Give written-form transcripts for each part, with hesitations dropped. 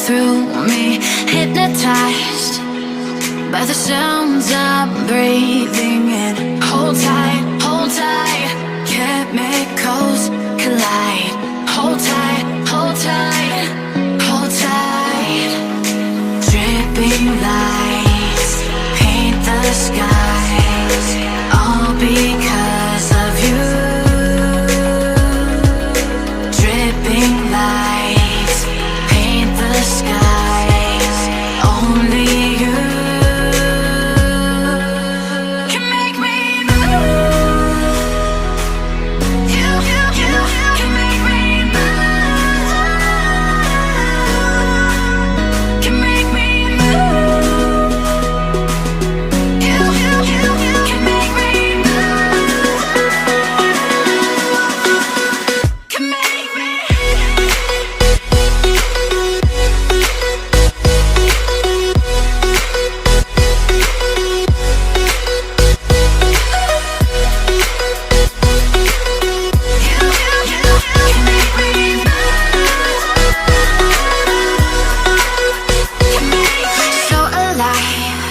through me, hypnotized by the sounds I'm breathing in. Hold tight, chemicals collide. Hold tight, hold tight, hold tight. Dripping lights paint the skies, all because of you. Dripping lights paint the skies, only you can make me move. You can make me move. Can make me move. You can make me move. Can make me. So alive,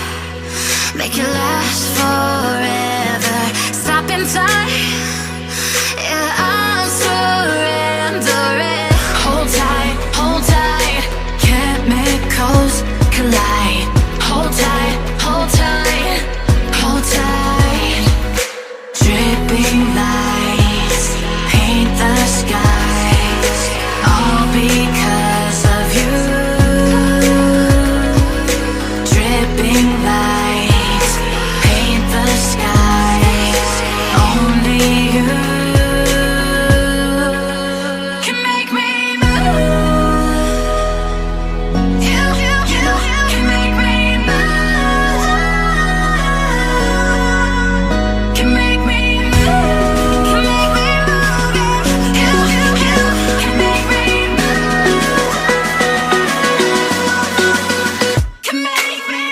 make it last forever. Stop in time, yeah, I'm surrendering. Hold tight, chemicals collide. Hold tight, hold tight, hold tight. Dripping lights paint the skies, all because of you. Dripping lights paint the skies, only you can make me move. You can make me move. Can make me move. Can make me move. You can make me move. Can make me.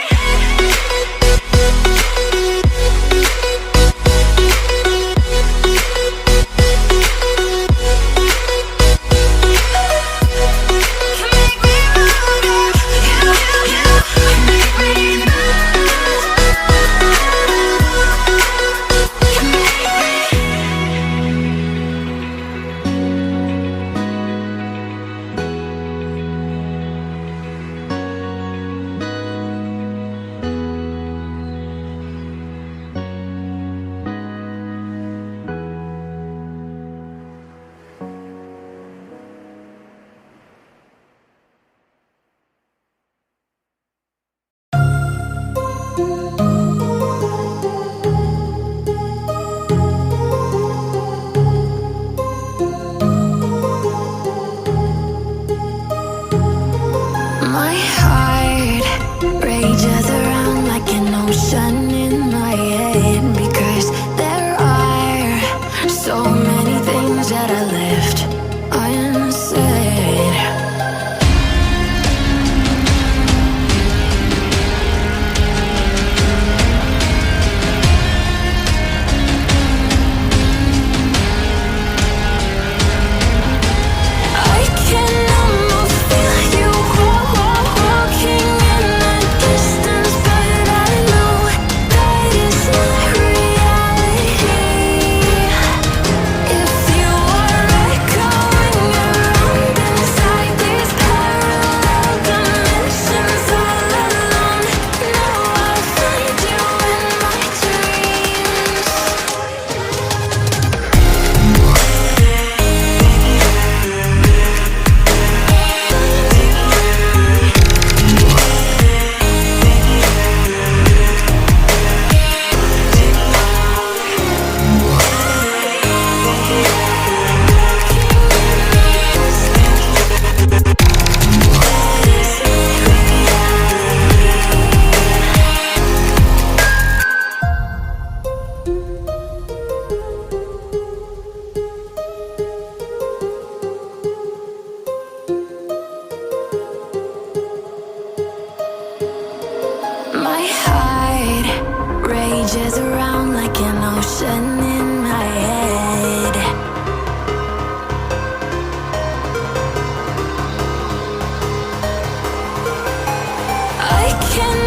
My heart rages around like an ocean in my head, because there are so many things that I left unsaid. I can almost feel you walking in the distance, but I know that it's not reality. If you are echoing around inside these parallel dimensions all alone, know I'll find you in my dreams. My heart rages around like an ocean in my head. can